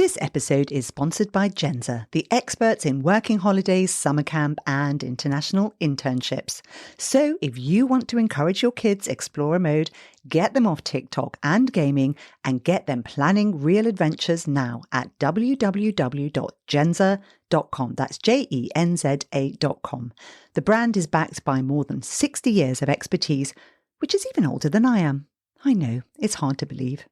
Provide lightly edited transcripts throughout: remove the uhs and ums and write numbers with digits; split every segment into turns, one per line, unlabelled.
This episode is sponsored by Genza, the experts in working holidays, summer camp, and international internships. So if you want to encourage your kids' explorer mode, get them off TikTok and gaming, and get them planning real adventures now at www.genza.com. That's JENZA.com. The brand is backed by more than 60 years of expertise, which is even older than I am. I know, it's hard to believe.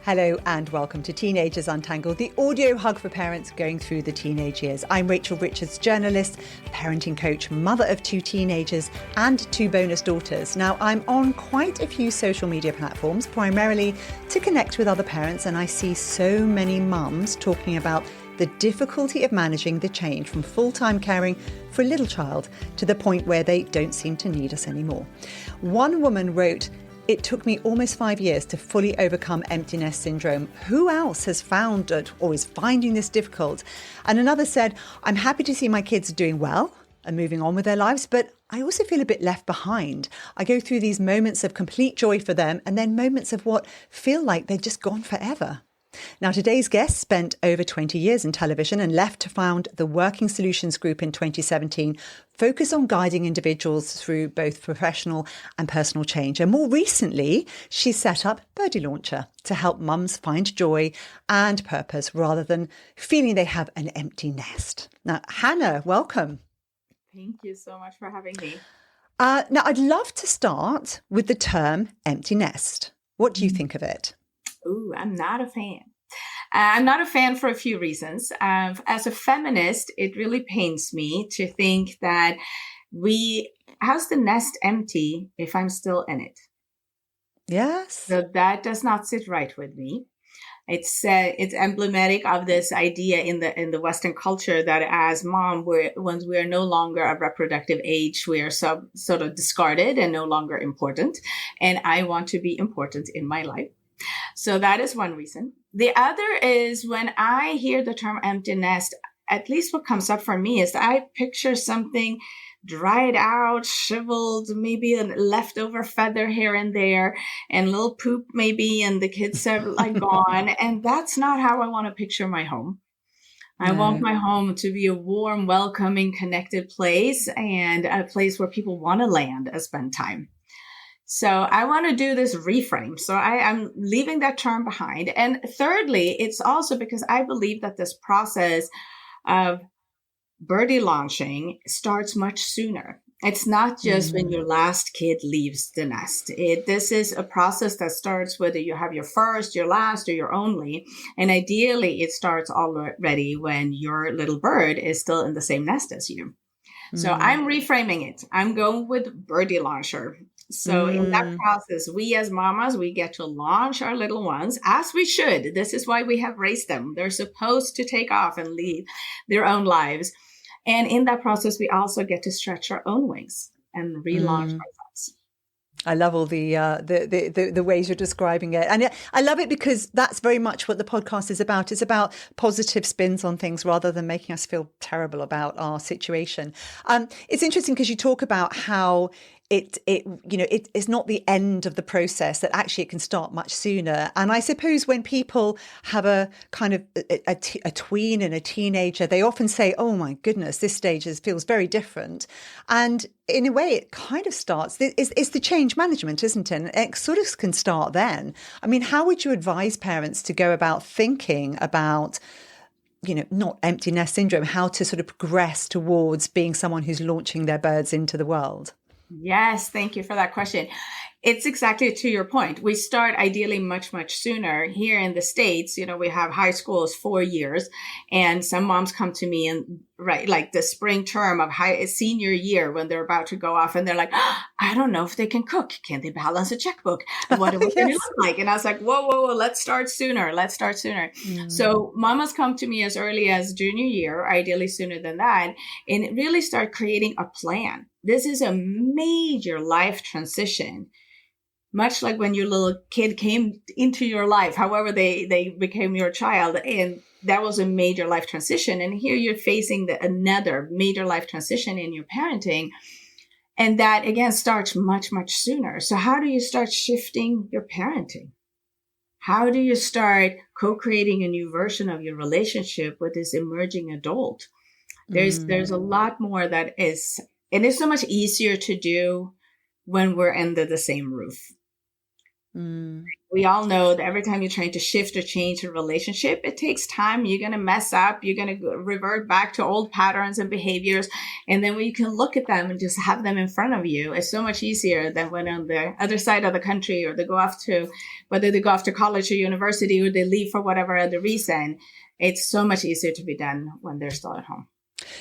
Hello and welcome to Teenagers Untangled, the audio hug for parents going through the teenage years. I'm Rachel Richards, journalist, parenting coach, mother of 2 teenagers and 2 bonus daughters. Now, I'm on quite a few social media platforms, primarily to connect with other parents, and I see so many mums talking about the difficulty of managing the change from full-time caring for a little child to the point where they don't seem to need us anymore. One woman wrote, "It took me almost 5 years to fully overcome empty nest syndrome. Who else has found it or is finding this difficult?" And another said, "I'm happy to see my kids are doing well and moving on with their lives, but I also feel a bit left behind. I go through these moments of complete joy for them and then moments of what feel like they're just gone forever." Now, today's guest spent over 20 years in television and left to found the Working Solutions Group in 2017, focused on guiding individuals through both professional and personal change. And more recently, she set up Birdie Launcher to help mums find joy and purpose rather than feeling they have an empty nest. Now, Hanna, welcome.
Thank you so much for having me.
Now, I'd love to start with the term empty nest. What do you think of it?
Ooh, I'm not a fan. I'm not a fan for a few reasons. As a feminist, it really pains me to think that how's the nest empty if I'm still in it?
Yes.
So that does not sit right with me. It's emblematic of this idea in the Western culture that as mom, once we are no longer of reproductive age, we are sort of discarded and no longer important. And I want to be important in my life. So that is one reason. The other is when I hear the term empty nest, at least what comes up for me is that I picture something dried out, shriveled, maybe a leftover feather here and there, and little poop maybe, and the kids are like gone. And that's not how I want to picture my home. I want my home to be a warm, welcoming, connected place and a place where people want to land and spend time. So I want to do this reframe. So I'm leaving that term behind. And thirdly, it's also because I believe that this process of birdie launching starts much sooner. It's not just when your last kid leaves the nest. This is a process that starts whether you have your first, your last, or your only. And ideally, it starts already when your little bird is still in the same nest as you. So I'm reframing it. I'm going with Birdie Launcher. So in that process, we as mamas, we get to launch our little ones as we should. This is why we have raised them. They're supposed to take off and lead their own lives. And in that process, we also get to stretch our own wings and relaunch ourselves.
I love all the ways you're describing it. And I love it because that's very much what the podcast is about. It's about positive spins on things rather than making us feel terrible about our situation. It's interesting because you talk about how it's not the end of the process, that actually it can start much sooner. And I suppose when people have a kind of a tween and a teenager, they often say, "Oh my goodness, this stage feels very different." And in a way, it kind of starts, it's the change management, isn't it? And it sort of can start then. I mean, how would you advise parents to go about thinking about, not empty nest syndrome, how to sort of progress towards being someone who's launching their birds into the world?
Yes, thank you for that question. It's exactly to your point. We start ideally much, much sooner. Here in the States, we have high school is 4 years, and some moms come to me and like the spring term of senior year when they're about to go off and they're like, I don't know if they can cook. Can they balance a checkbook? What yes. Can it look like? And I was like, whoa, let's start sooner. So mamas come to me as early as junior year, ideally sooner than that, and really start creating a plan. This is a major life transition. Much like when your little kid came into your life, however they became your child, and that was a major life transition. And here you're facing another major life transition in your parenting. And that, again, starts much, much sooner. So how do you start shifting your parenting? How do you start co-creating a new version of your relationship with this emerging adult? There's a lot more that is, and it's so much easier to do when we're under the same roof. We all know that every time you're trying to shift or change a relationship, it takes time. You're going to mess up. You're going to revert back to old patterns and behaviors. And then when you can look at them and just have them in front of you, it's so much easier than when on the other side of the country, or they go off to, whether they go off to college or university, or they leave for whatever other reason. It's so much easier to be done when they're still at home.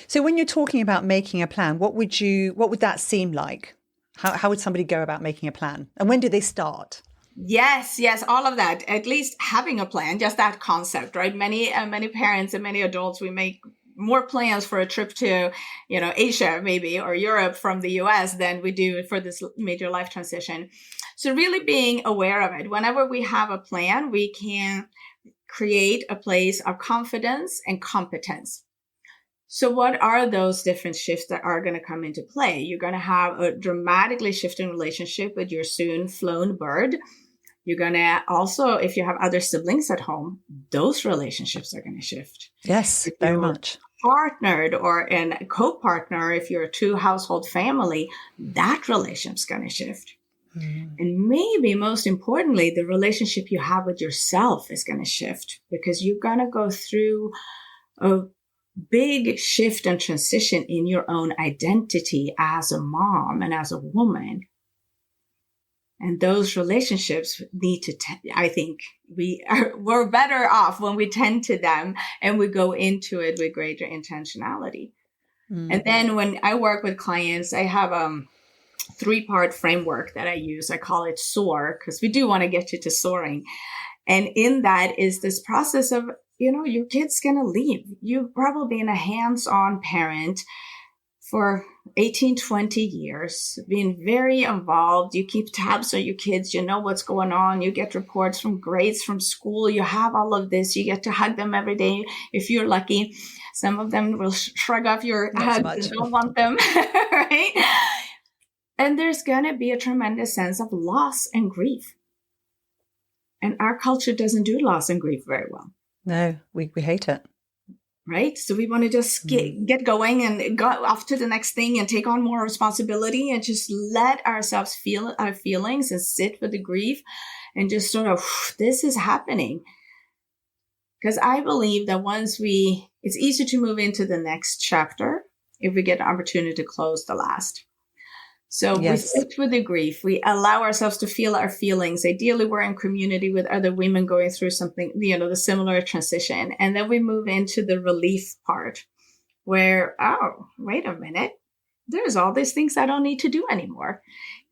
So when you're talking about making a plan, what would that seem like? How would somebody go about making a plan? And when do they start?
Yes, all of that. At least having a plan, just that concept, right? Many parents and many adults, we make more plans for a trip to, Asia maybe, or Europe from the US than we do for this major life transition. So really being aware of it. Whenever we have a plan, we can create a place of confidence and competence. So what are those different shifts that are going to come into play? You're going to have a dramatically shifting relationship with your soon flown bird. You're going to also, if you have other siblings at home, those relationships are going to shift.
Yes, very much.
Partnered or in a co-partner, if you're a two-household family, that relationship's going to shift. And maybe most importantly, the relationship you have with yourself is going to shift, because you're going to go through a big shift and transition in your own identity as a mom and as a woman. And those relationships need to, I think we're better off when we tend to them and we go into it with greater intentionality. And then when I work with clients, I have a 3-part framework that I use. I call it SOAR, because we do want to get you to soaring. And in that is this process of, your kid's going to leave. You've probably been a hands-on parent for 18, 20 years, being very involved. You keep tabs on your kids. You know what's going on. You get reports from grades from school. You have all of this. You get to hug them every day if you're lucky. Some of them will shrug off your hugs and don't want them, right? And there's going to be a tremendous sense of loss and grief. And our culture doesn't do loss and grief very well.
No, we hate it.
Right? So we want to just get going and go off to the next thing and take on more responsibility and just let ourselves feel our feelings and sit with the grief and just sort of, this is happening. Because I believe that it's easier to move into the next chapter if we get an opportunity to close the last. So we sit with the grief. We allow ourselves to feel our feelings. Ideally, we're in community with other women going through something, the similar transition. And then we move into the relief part where, oh, wait a minute. There's all these things I don't need to do anymore.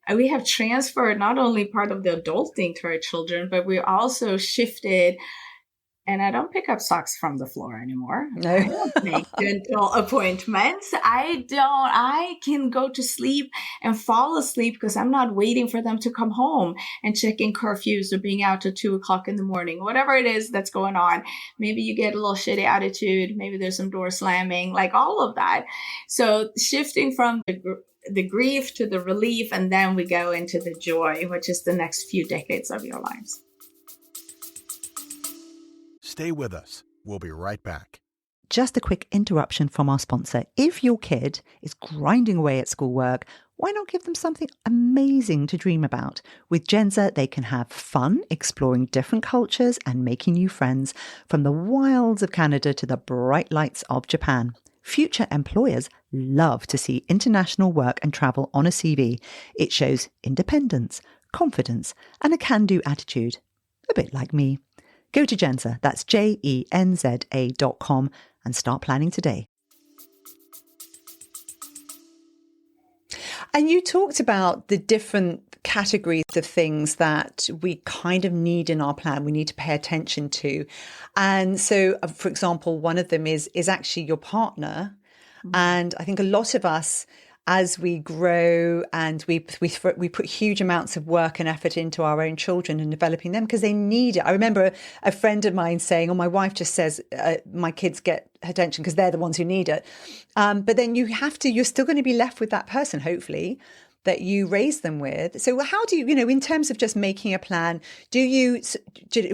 And we have transferred not only part of the adulting to our children, but we also shifted. And I don't pick up socks from the floor anymore.
No.
I don't make dental appointments. I can go to sleep and fall asleep because I'm not waiting for them to come home and checking curfews or being out till 2:00 in the morning, whatever it is that's going on. Maybe you get a little shitty attitude. Maybe there's some door slamming, like all of that. So shifting from the grief to the relief, and then we go into the joy, which is the next few decades of your lives.
Stay with us. We'll be right back.
Just a quick interruption from our sponsor. If your kid is grinding away at schoolwork, why not give them something amazing to dream about? With Genza, they can have fun exploring different cultures and making new friends, from the wilds of Canada to the bright lights of Japan. Future employers love to see international work and travel on a CV. It shows independence, confidence, and a can-do attitude. A bit like me. Go to Genza, that's JENZA.com, and start planning today. And you talked about the different categories of things that we kind of need in our plan, we need to pay attention to. And so, for example, one of them is actually your partner. Mm-hmm. And I think a lot of us, as we grow and we put huge amounts of work and effort into our own children and developing them because they need it. I remember a friend of mine saying, my wife just says my kids get attention because they're the ones who need it. But then you're still going to be left with that person, hopefully, that you raise them with. So how do you, in terms of just making a plan, do you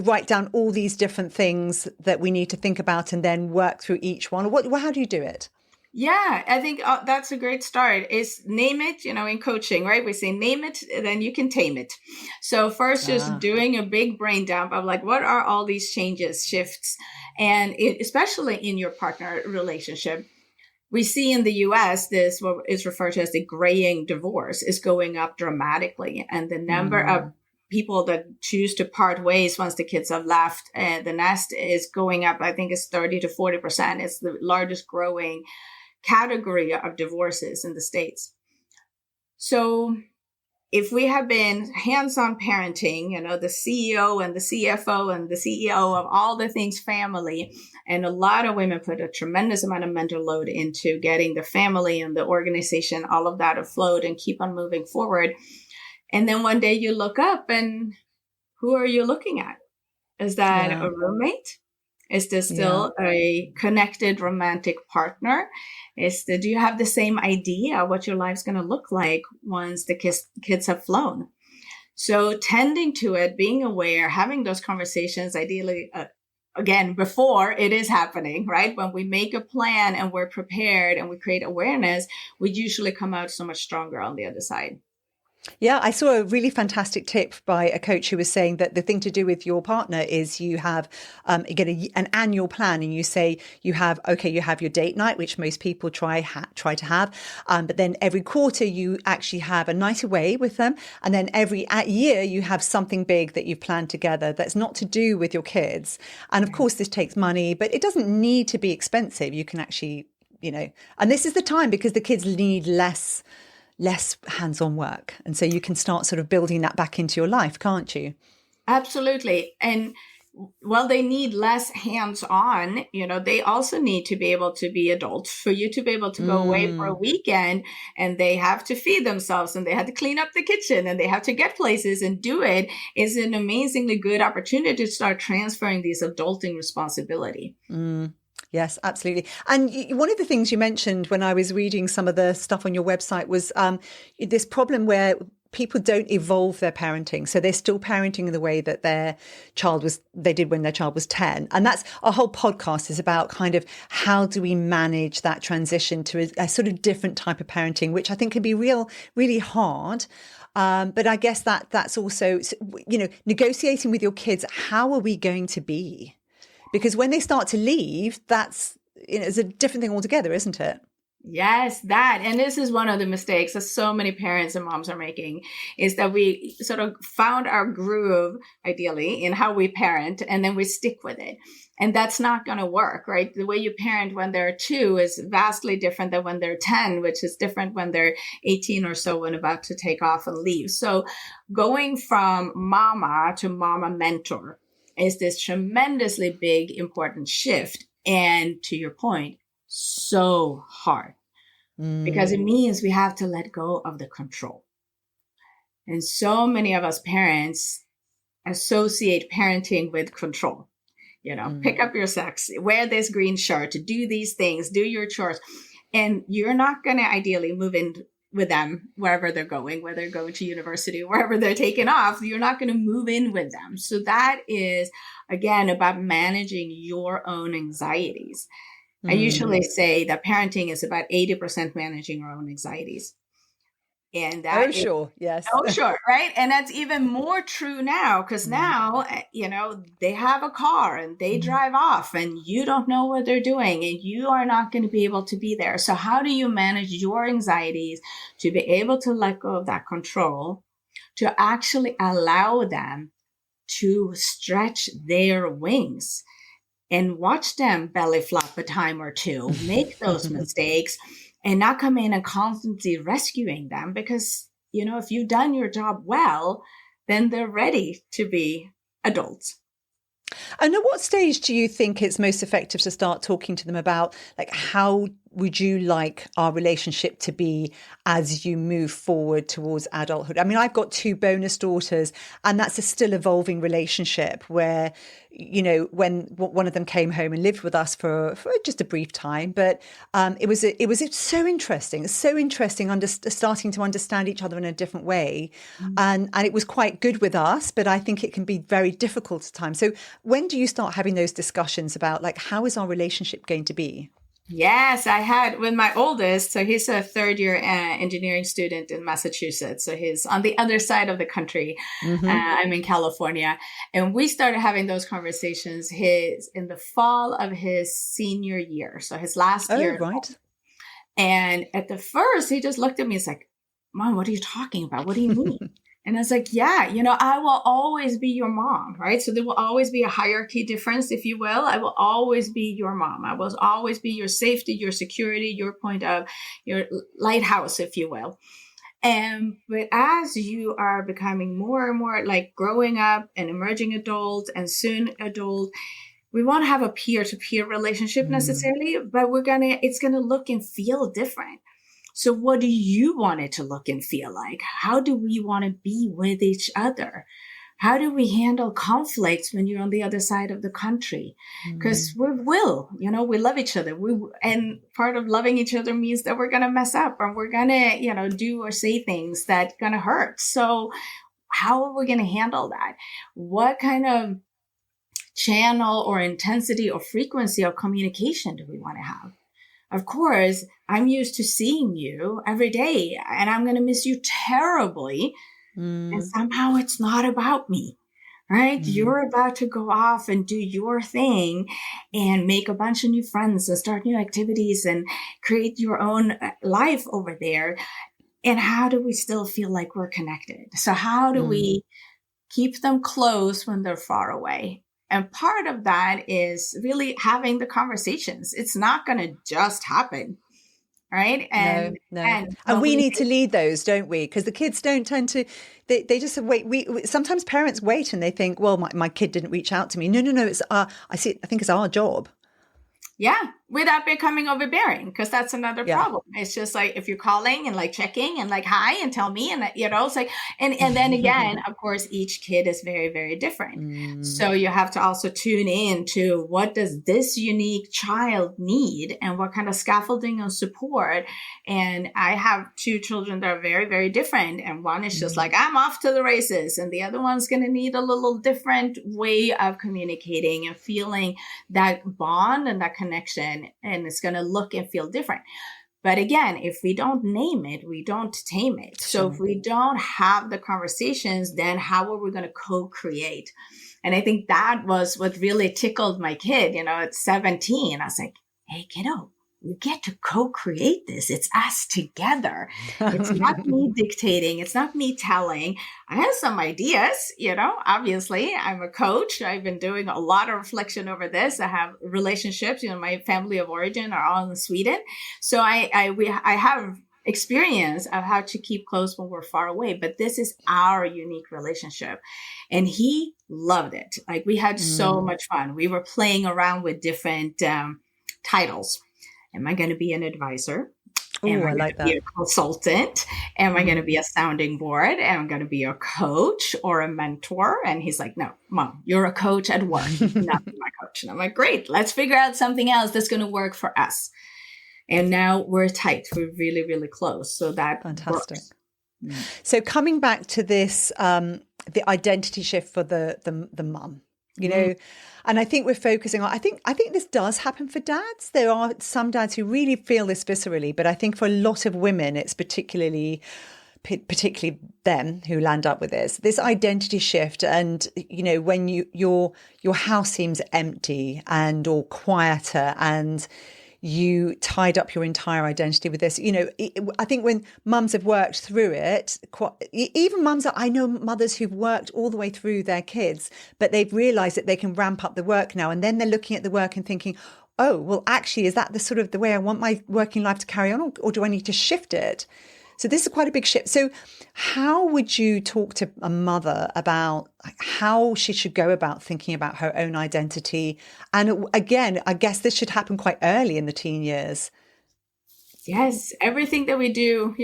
write down all these different things that we need to think about and then work through each one? Or how do you do it?
Yeah, I think that's a great start is name it, in coaching, right? We say name it, then you can tame it. So first just doing a big brain dump of like, what are all these changes, shifts, and especially in your partner relationship. We see in the US, this what is referred to as the graying divorce is going up dramatically. And the number of people that choose to part ways once the kids have left the nest is going up. I think it's 30 to 40%. It's the largest growing category of divorces in the States. So if we have been hands-on parenting, the CEO and the CFO and the CEO of all the things family, and a lot of women put a tremendous amount of mental load into getting the family and the organization, all of that afloat and keep on moving forward. And then one day you look up and who are you looking at? Is that a roommate? Is this still a connected romantic partner? Do you have the same idea what your life's going to look like once the kids have flown? So tending to it, being aware, having those conversations, ideally, again, before it is happening, right? When we make a plan and we're prepared and we create awareness, we usually come out so much stronger on the other side.
Yeah, I saw a really fantastic tip by a coach who was saying that the thing to do with your partner is you have get an annual plan, and you say you have your date night, which most people try to have, but then every quarter you actually have a night away with them, and then every year you have something big that you've planned together that's not to do with your kids. And of course, this takes money, but it doesn't need to be expensive. You can actually, and this is the time because the kids need less hands-on work. And so you can start sort of building that back into your life, can't you?
Absolutely. And while they need less hands-on, they also need to be able to be adults for you to be able to go away for a weekend, and they have to feed themselves and they have to clean up the kitchen and they have to get places and do it is an amazingly good opportunity to start transferring these adulting responsibility.
Yes, absolutely. And one of the things you mentioned when I was reading some of the stuff on your website was this problem where people don't evolve their parenting. So they're still parenting in the way that they did when their child was 10. And that's our whole podcast is about kind of how do we manage that transition to a sort of different type of parenting, which I think can be really hard. But I guess that's also, negotiating with your kids. How are we going to be? Because when they start to leave, that's, it's a different thing altogether, isn't it?
Yes, that. And this is one of the mistakes that so many parents and moms are making is that we sort of found our groove, ideally, in how we parent, and then we stick with it. And that's not going to work, right? The way you parent when they're 2 is vastly different than when they're 10, which is different when they're 18 or so and about to take off and leave. So going from mama to mama mentor is this tremendously big, important shift. And to your point, so hard because it means we have to let go of the control. And so many of us parents associate parenting with control. Pick up your socks, wear this green shirt, do these things, do your chores. And you're not going to ideally move in with them wherever they're going, whether they're going to university or wherever they're taking off, you're not going to move in with them. So that is, again, about managing your own anxieties. I usually say that parenting is about 80% managing our own anxieties. And that
sure. Yes.
Oh, sure. Right. And that's even more true now because now, they have a car and they drive off and you don't know what they're doing and you are not going to be able to be there. So how do you manage your anxieties to be able to let go of that control, to actually allow them to stretch their wings and watch them belly flop a time or two, make those mistakes and not come in and constantly rescuing them because if you've done your job well, then they're ready to be adults.
And at what stage do you think it's most effective to start talking to them about like how would you like our relationship to be as you move forward towards adulthood? I mean, I've got two bonus daughters, and that's a still evolving relationship where, you know, when one of them came home and lived with us for just a brief time, but it was so interesting. It's so interesting starting to understand each other in a different way, and it was quite good with us. But I think it can be very difficult at times. So when do you start having those discussions about like how is our relationship going to be?
Yes, I had with my oldest. So he's a third year engineering student in Massachusetts. So he's on the other side of the country. I'm in California. And we started having those conversations in the fall of his senior year. So his last year.
Right.
And at the first, he just looked at me. He's like, Mom, what are you talking about? What do you mean? And I was like, yeah, you know, I will always be your mom, right? So there will always be a hierarchy difference, if you will. I will always be your mom. I will always be your safety, your security, your point of your lighthouse, if you will. But as you are becoming more and more like growing up and emerging adult and soon adult, we won't have a peer-to-peer relationship necessarily, but it's going to look and feel different. So what do you want it to look and feel like? How do we want to be with each other? How do we handle conflicts when you're on the other side of the country? Because we love each other. And part of loving each other means that we're going to mess up and we're going to, do or say things that going to hurt. So how are we going to handle that? What kind of channel or intensity or frequency of communication do we want to have? Of course, I'm used to seeing you every day and I'm going to miss you terribly. And somehow it's not about me, right? You're about to go off and do your thing and make a bunch of new friends and start new activities and create your own life over there. And how do we still feel like we're connected? So how do we keep them close when they're far away? And part of that is really having the conversations. It's not going to just happen, right? And
we need to lead those, don't we? Because the kids don't tend to, they just wait. Sometimes parents wait and they think, well, my kid didn't reach out to me. No, it's I think it's our job.
Yeah, without becoming overbearing, because that's another problem. It's just like if you're calling and like checking and like hi and tell me and it's like and then again, of course, each kid is very, very different. So you have to also tune in to what does this unique child need and what kind of scaffolding and support. And I have two children that are very, very different. And one is just like, I'm off to the races. And the other one's going to need a little different way of communicating and feeling that bond and that connection, and it's going to look and feel different. But again, if we don't name it, we don't tame it. So if we don't have the conversations, then how are we going to co-create? And I think that was what really tickled my kid, at 17. I was like, hey, kiddo, we get to co-create this. It's us together. It's not me dictating. It's not me telling. I have some ideas, obviously I'm a coach. I've been doing a lot of reflection over this. I have relationships, my family of origin are all in Sweden. So I have experience of how to keep close when we're far away, but this is our unique relationship. And he loved it. Like we had so much fun. We were playing around with different titles. Am I going to be an advisor? Am I going to be a consultant? Am I going to be a sounding board? Am I going to be a coach or a mentor? And he's like, no, Mom, you're a coach at work, not my coach. And I'm like, great, let's figure out something else that's going to work for us. And now we're tight. We're really, really close. So that fantastic. Works.
So coming back to this, the identity shift for the mum. And I think we're focusing on, I think this does happen for dads. There are some dads who really feel this viscerally, but I think for a lot of women, it's particularly them who land up with this identity shift. And, when your house seems empty or quieter and you tied up your entire identity with this. I think when mums have worked through it, even mums, I know mothers who've worked all the way through their kids, but they've realized that they can ramp up the work now. And then they're looking at the work and thinking, oh, well, actually, is that the sort of the way I want my working life to carry on, or do I need to shift it? So this is quite a big shift. So how would you talk to a mother about how she should go about thinking about her own identity? And again, I guess this should happen quite early in the teen years.
Yes, everything that we do,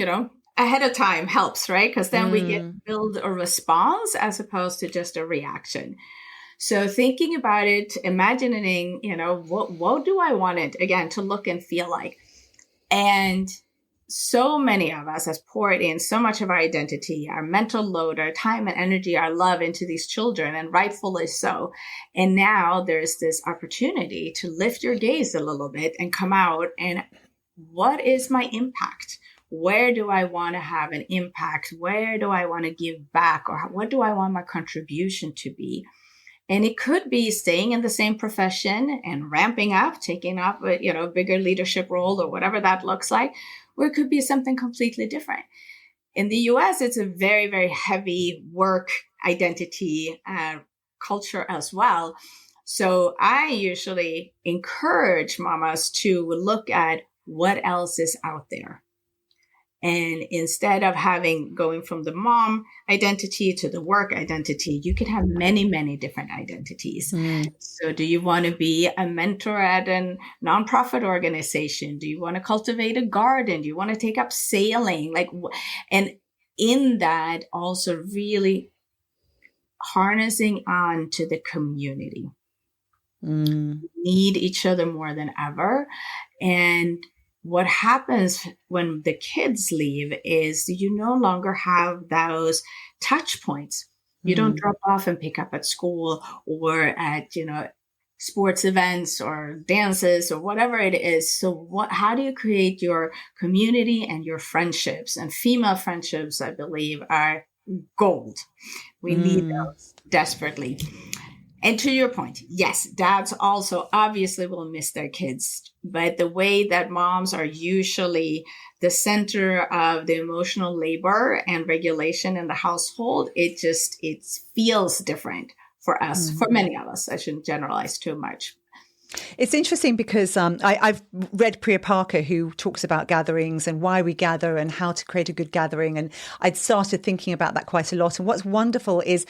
ahead of time helps, right? Because then we get
Mm.
build a response as opposed to just a reaction. So thinking about it, imagining, what do I want it again to look and feel like? And so many of us has poured in so much of our identity, our mental load, our time and energy, our love into these children, and rightfully so. And now there's this opportunity to lift your gaze a little bit and come out and what is my impact? Where do I want to have an impact? Where do I want to give back? Or what do I want my contribution to be? And it could be staying in the same profession and ramping up, taking up a bigger leadership role or whatever that looks like, or it could be something completely different. In the US, it's a very, very heavy work identity culture as well. So I usually encourage mamas to look at what else is out there. And instead of going from the mom identity to the work identity, you can have many, many different identities. So do you want to be a mentor at a nonprofit organization? Do you want to cultivate a garden? Do you want to take up sailing? And in that also really harnessing on to the community. We need each other more than ever. And what happens when the kids leave is you no longer have those touch points. You don't drop off and pick up at school or at, sports events or dances or whatever it is. So how do you create your community and your friendships? And female friendships, I believe, are gold. We need those desperately. And to your point, yes, dads also obviously will miss their kids, but the way that moms are usually the center of the emotional labor and regulation in the household, it feels different for us, for many of us. I shouldn't generalize too much.
It's interesting because I've read Priya Parker, who talks about gatherings and why we gather and how to create a good gathering. And I'd started thinking about that quite a lot. And what's wonderful is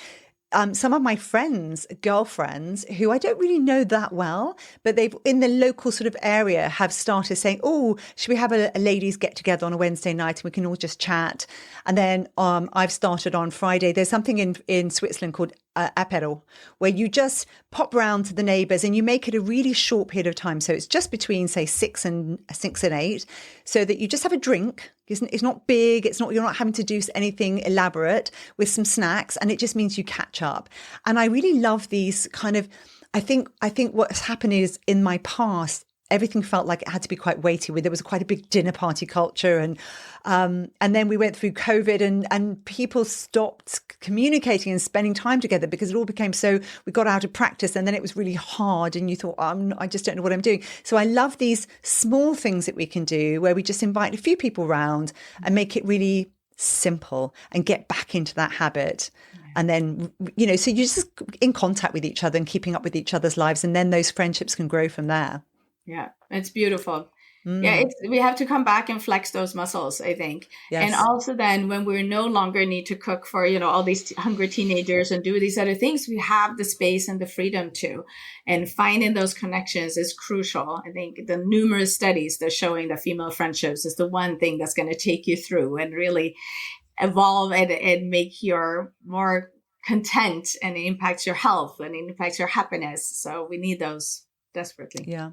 some of my friends, girlfriends, who I don't really know that well, but they've in the local sort of area have started saying, oh, should we have a ladies get together on a Wednesday night and we can all just chat? And then I've started on Friday. There's something in Switzerland called apéro, where you just pop round to the neighbours and you make it a really short period of time. So it's just between, say, 6 and 8, so that you just have a drink. It's not big. You're not having to do anything elaborate with some snacks, and it just means you catch up. And I really love these kind of. I think what's happened is in my past, everything felt like it had to be quite weighty. There was quite a big dinner party culture, and then we went through COVID, and people stopped communicating and spending time together because it all became so. We got out of practice, and then it was really hard, and you thought, I just don't know what I'm doing. So I love these small things that we can do where we just invite a few people round and make it really simple and get back into that habit. And then, so you're just in contact with each other and keeping up with each other's lives, and then those friendships can grow from there.
Yeah, it's beautiful. Yeah, we have to come back and flex those muscles, I think.
Yes.
And also then when we no longer need to cook for, all these hungry teenagers and do these other things, we have the space and the freedom to. And finding those connections is crucial. I think the numerous studies that are showing that female friendships is the one thing that's going to take you through and really evolve and make you more content, and it impacts your health and it impacts your happiness. So we need those desperately.
Yeah.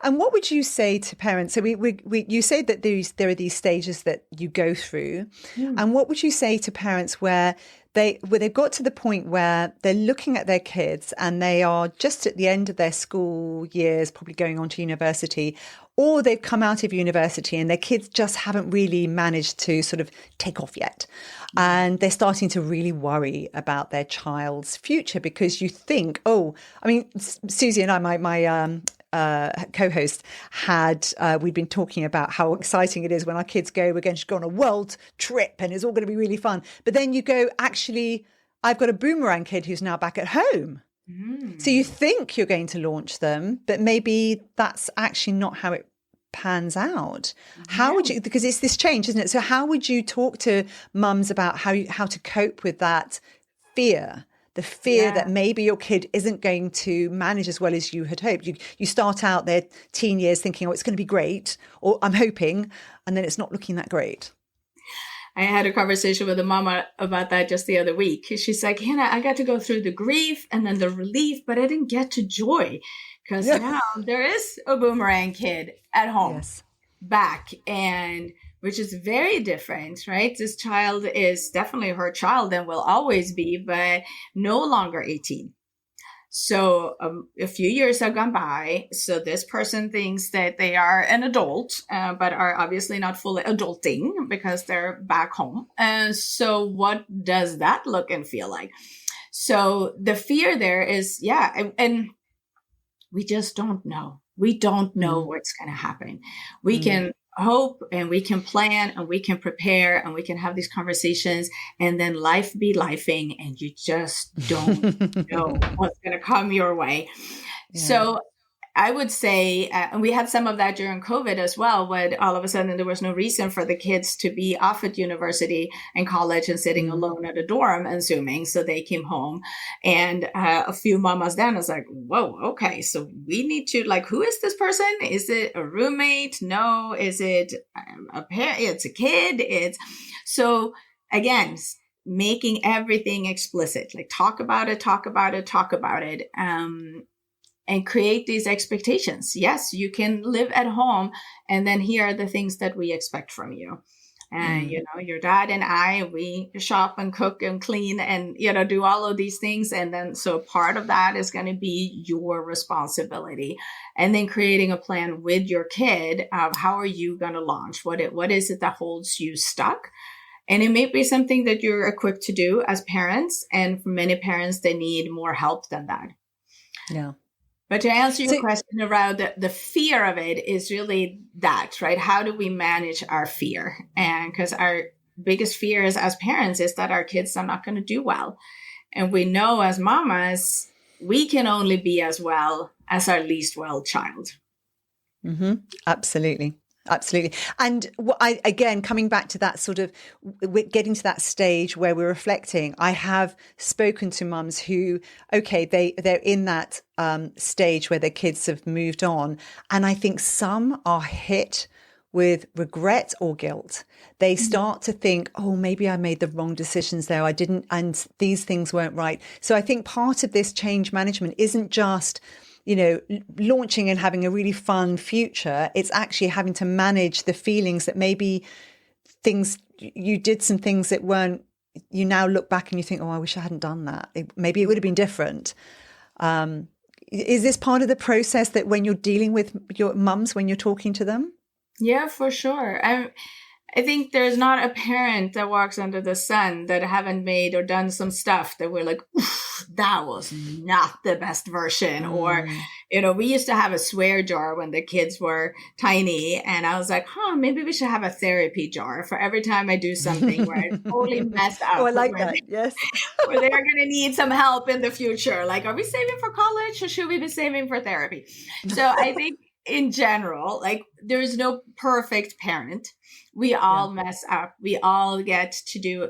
And what would you say to parents? So you say that there are these stages that you go through, and what would you say to parents where they've got to the point where they're looking at their kids and they are just at the end of their school years, probably going on to university, or they've come out of university and their kids just haven't really managed to sort of take off yet, and they're starting to really worry about their child's future because you think, Susie and I, my co-host we'd been talking about how exciting it is when our kids we're going to go on a world trip and it's all going to be really fun. But then you go, actually, I've got a boomerang kid who's now back at home. So you think you're going to launch them, but maybe that's actually not how it pans out. How would you, because it's this change, isn't it? So how would you talk to mums about how to cope with that fear the fear that maybe your kid isn't going to manage as well as you had hoped. You start out their teen years thinking, oh, it's going to be great, or I'm hoping, and then it's not looking that great.
I had a conversation with a mama about that just the other week. She's like, Hannah, I got to go through the grief and then the relief, but I didn't get to joy because now there is a boomerang kid at home back, and which is very different, right? This child is definitely her child and will always be, but no longer 18. So a few years have gone by. So this person thinks that they are an adult, but are obviously not fully adulting because they're back home. And so what does that look and feel like? So the fear there is, and we just don't know. We don't know what's going to happen. We can hope and we can plan and we can prepare and we can have these conversations, and then life be lifing and you just don't know what's going to come your way. So I would say, and we had some of that during COVID as well, when all of a sudden there was no reason for the kids to be off at university and college and sitting alone at a dorm and Zooming. So they came home, and a few mamas then was like, whoa, okay, so we need to, like, who is this person? Is it a roommate? No. Is it a parent? It's a kid. It's so again, making everything explicit, like talk about it. And create these expectations. Yes, you can live at home, and then here are the things that we expect from you. And, your dad and I, we shop and cook and clean and, do all of these things. And then, so part of that is going to be your responsibility. And then creating a plan with your kid of how are you going to launch? What is it that holds you stuck? And it may be something that you're equipped to do as parents. And for many parents, they need more help than that.
Yeah.
But to answer your question around the fear of it is really that, right? How do we manage our fear? And because our biggest fears as parents is that our kids are not going to do well. And we know as mamas, we can only be as well as our least well child.
Absolutely. Absolutely. And again, coming back to that sort of, we're getting to that stage where we're reflecting. I have spoken to mums who, okay, they're in that stage where their kids have moved on. And I think some are hit with regret or guilt. They start to think, oh, maybe I made the wrong decisions there. I didn't, and these things weren't right. So I think part of this change management isn't just launching and having a really fun future. It's actually having to manage the feelings that maybe you did some things that weren't, you now look back and you think, oh, I wish I hadn't done that. Maybe it would have been different. Is this part of the process that when you're dealing with your mums, when you're talking to them?
Yeah, for sure. I think there's not a parent that walks under the sun that haven't made or done some stuff that we're like, that was not the best version. Or, we used to have a swear jar when the kids were tiny. And I was like, maybe we should have a therapy jar for every time I do something where I totally mess up.
Oh, I like that. Yes.
Where they're going to need some help in the future. Like, are we saving for college or should we be saving for therapy? So I think in general, like, there's no perfect parent. We all mess up. We all get to do,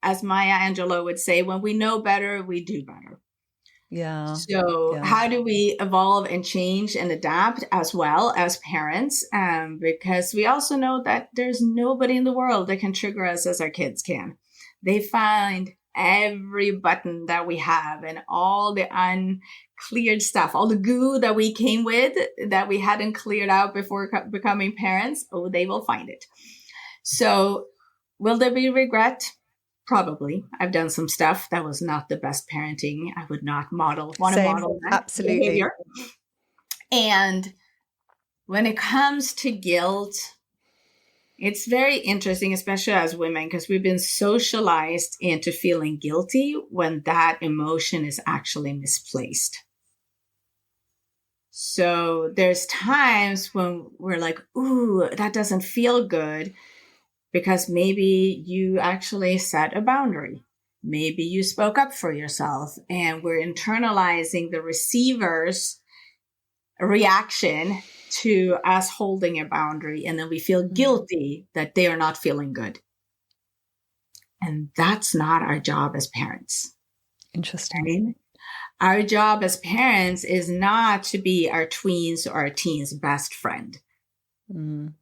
as Maya Angelou would say, when we know better, we do better.
Yeah.
So how do we evolve and change and adapt as well as parents? Because we also know that there's nobody in the world that can trigger us as our kids can. They find every button that we have and all the uncleared stuff, all the goo that we came with that we hadn't cleared out before becoming parents. Oh, they will find it. So will there be regret? Probably. I've done some stuff that was not the best parenting. I would not model that
absolutely
behavior. And when it comes to guilt, it's very interesting, especially as women, because we've been socialized into feeling guilty when that emotion is actually misplaced. So there's times when we're like, ooh, that doesn't feel good, because maybe you actually set a boundary. Maybe you spoke up for yourself, and we're internalizing the receiver's reaction to us holding a boundary. And then we feel guilty that they are not feeling good. And that's not our job as parents.
Interesting.
Right? Our job as parents is not to be our tweens or our teens' best friend.
Mm.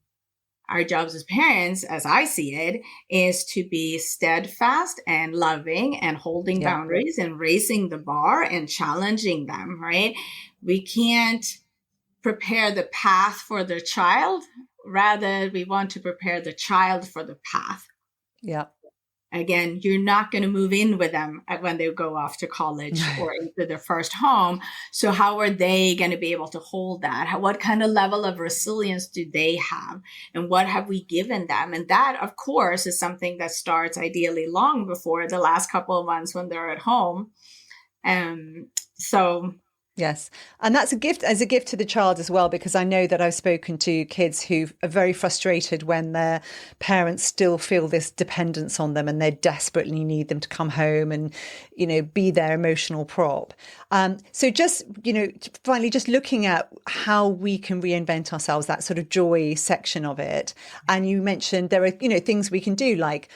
Our jobs as parents, as I see it, is to be steadfast and loving and holding
Yeah.
boundaries and raising the bar and challenging them, right? We can't prepare the path for the child. Rather, we want to prepare the child for the path.
Yeah.
Again, you're not going to move in with them when they go off to college or into their first home. So how are they going to be able to hold that? What kind of level of resilience do they have? And what have we given them? And that, of course, is something that starts ideally long before the last couple of months when they're at home. So
Yes. And that's a gift to the child as well, because I know that I've spoken to kids who are very frustrated when their parents still feel this dependence on them and they desperately need them to come home and, be their emotional prop. So just, finally, just looking at how we can reinvent ourselves, that sort of joy section of it. And you mentioned there are, things we can do like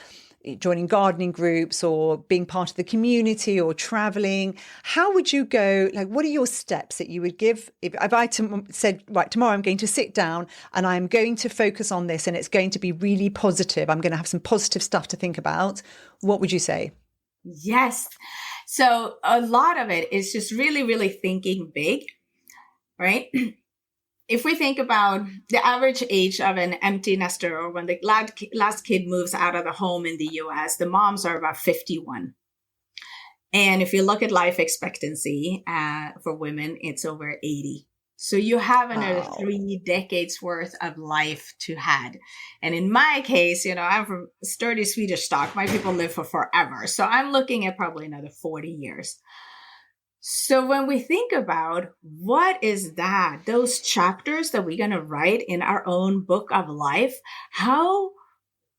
joining gardening groups or being part of the community or traveling. How would you go? Like, what are your steps that you would give if I said, right, tomorrow I'm going to sit down and I'm going to focus on this and it's going to be really positive. I'm going to have some positive stuff to think about. What would you say?
Yes. So a lot of it is just really, really thinking big, right? If we think about the average age of an empty nester or when the last kid moves out of the home in the US, the moms are about 51. And if you look at life expectancy for women, it's over 80. So you have another 3 decades worth of life to had. And in my case, I'm from sturdy Swedish stock. My people live for forever. So I'm looking at probably another 40 years. So when we think about what is that, those chapters that we're going to write in our own book of life, how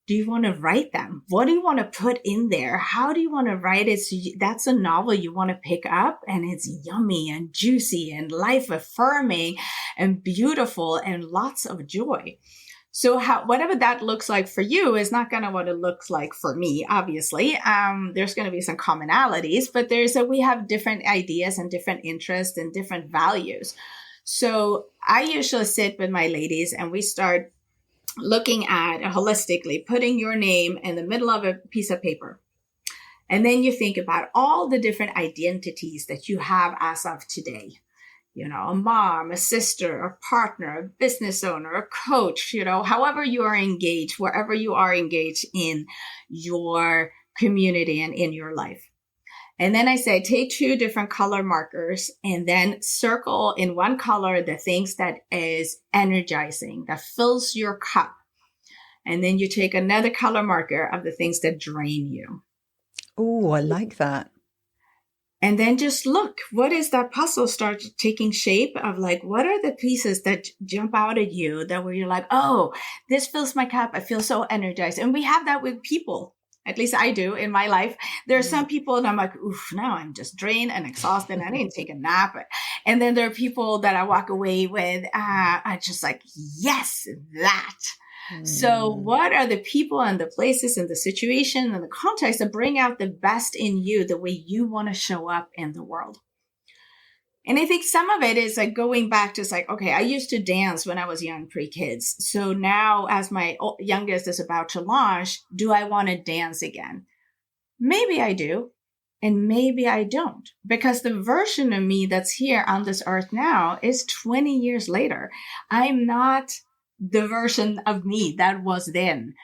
do you want to write them? What do you want to put in there? How do you want to write it? So that's a novel you want to pick up and it's yummy and juicy and life affirming and beautiful and lots of joy. So whatever that looks like for you is not going to what it looks like for me, obviously. There's going to be some commonalities, but we have different ideas and different interests and different values. So I usually sit with my ladies and we start looking at holistically, putting your name in the middle of a piece of paper. And then you think about all the different identities that you have as of today. A mom, a sister, a partner, a business owner, a coach, however you are engaged, wherever you are engaged in your community and in your life. And then I say, take 2 different color markers and then circle in one color the things that is energizing, that fills your cup. And then you take another color marker of the things that drain you.
Oh, I like that.
And then just look, what is that puzzle start taking shape of like, what are the pieces that jump out at you that where you're like, oh, this fills my cup. I feel so energized. And we have that with people. At least I do in my life. There are some people and I'm like, oof, now I'm just drained and exhausted. I need to take a nap. And then there are people that I walk away with. I just like, yes, that. So what are the people and the places and the situation and the context that bring out the best in you, the way you want to show up in the world? And I think some of it is like going back to like, okay, I used to dance when I was young, pre-kids. So now as my youngest is about to launch, do I want to dance again? Maybe I do. And maybe I don't, because the version of me that's here on this earth now is 20 years later. I'm not the version of me that was then.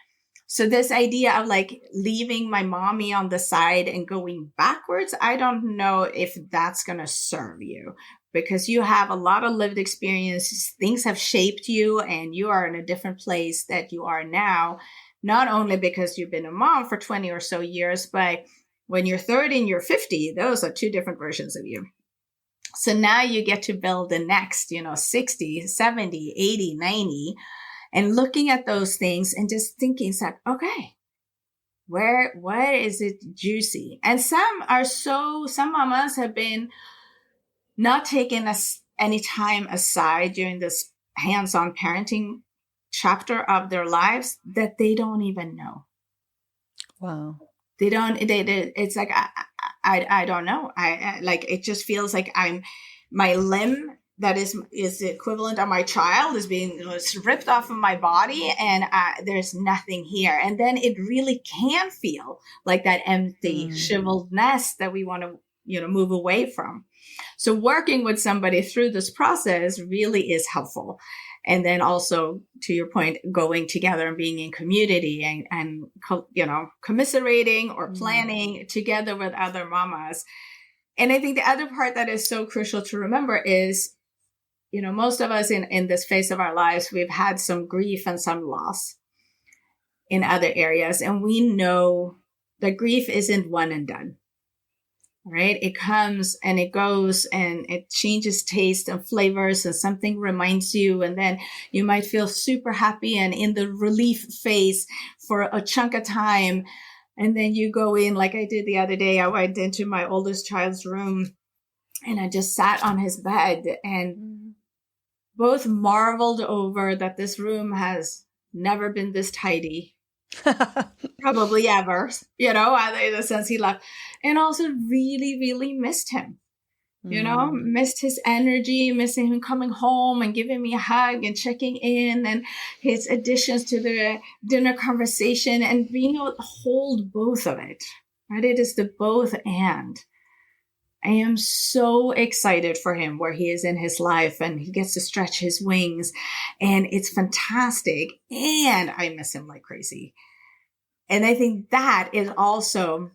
So this idea of like leaving my mommy on the side and going backwards, I don't know if that's going to serve you, because you have a lot of lived experiences. Things have shaped you and you are in a different place that you are now, not only because you've been a mom for 20 or so years, but when you're 30 and you're 50, those are 2 different versions of you. So now you get to build the next, 60, 70, 80, 90, and looking at those things and just thinking, it's like, okay, where is it juicy? And some mamas have been not taking any time aside during this hands-on parenting chapter of their lives that they don't even know.
Wow.
It's like, I don't know. I like, it just feels like my limb that is equivalent of my child is being ripped off of my body, and there's nothing here. And then it really can feel like that empty, shriveled nest that we want to, move away from. So working with somebody through this process really is helpful. And then also, to your point, going together and being in community and commiserating or planning together with other mamas. And I think the other part that is so crucial to remember is, most of us in this phase of our lives, we've had some grief and some loss in other areas. And we know that grief isn't one and done, right? It comes and it goes and it changes taste and flavors, and something reminds you. And then you might feel super happy and in the relief phase for a chunk of time. And then you go in, like I did the other day, I went into my oldest child's room and I just sat on his bed and both marveled over that this room has never been this tidy, probably ever, in the sense he left, and also really, really missed him, missed his energy, missing him coming home and giving me a hug and checking in, and his additions to the dinner conversation, and being able to hold both of it, right? It is the both and. I am so excited for him where he is in his life, and he gets to stretch his wings, and it's fantastic. And I miss him like crazy. And I think that is also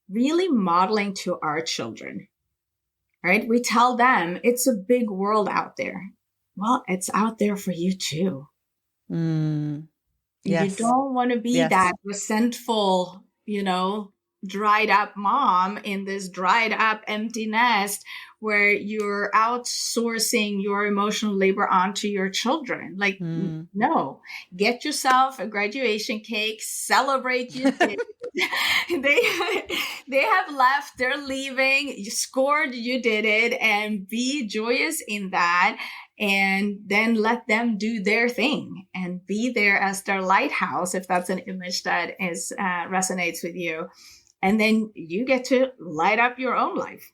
really modeling to our children, right? We tell them it's a big world out there. Well, it's out there for you too.
Yes.
You don't want to be that resentful, dried up mom in this dried up empty nest where you're outsourcing your emotional labor onto your children. Like, no, get yourself a graduation cake, celebrate you did. They have left, they're leaving, you scored, you did it, and be joyous in that. And then let them do their thing and be there as their lighthouse, if that's an image that resonates with you. And then you get to light up your own life.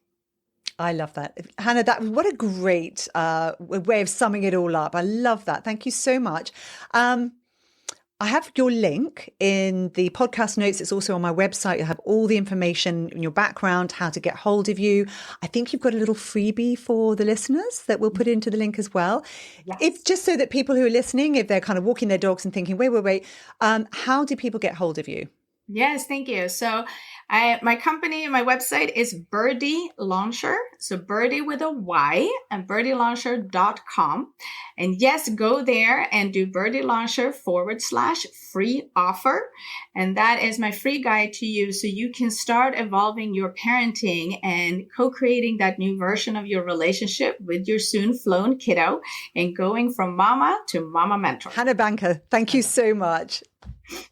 I love that. Hanna, what a great way of summing it all up. I love that. Thank you so much. I have your link in the podcast notes. It's also on my website. You'll have all the information in your background, how to get hold of you. I think you've got a little freebie for the listeners that we'll put into the link as well. Yes. It's just so that people who are listening, if they're kind of walking their dogs and thinking, wait, how do people get hold of you?
Yes, thank you. So my company, my website is Birdie Launcher. So Birdie with a Y, and birdielauncher.com. And yes, go there and do Birdie Launcher /free offer. And that is my free guide to you, so you can start evolving your parenting and co-creating that new version of your relationship with your soon flown kiddo and going from mama to mama mentor.
Hanna Bankier, thank you so much.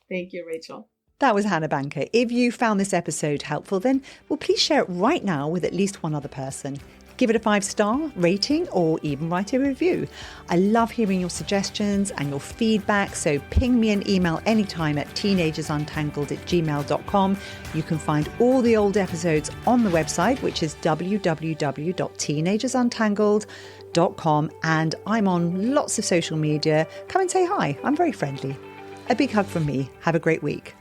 Thank you, Rachel.
That was Hanna Bankier. If you found this episode helpful, then please share it right now with at least one other person. Give it a 5-star rating or even write a review. I love hearing your suggestions and your feedback, so ping me an email anytime at teenagersuntangled@gmail.com. You can find all the old episodes on the website, which is www.teenagersuntangled.com, and I'm on lots of social media. Come and say hi. I'm very friendly. A big hug from me. Have a great week.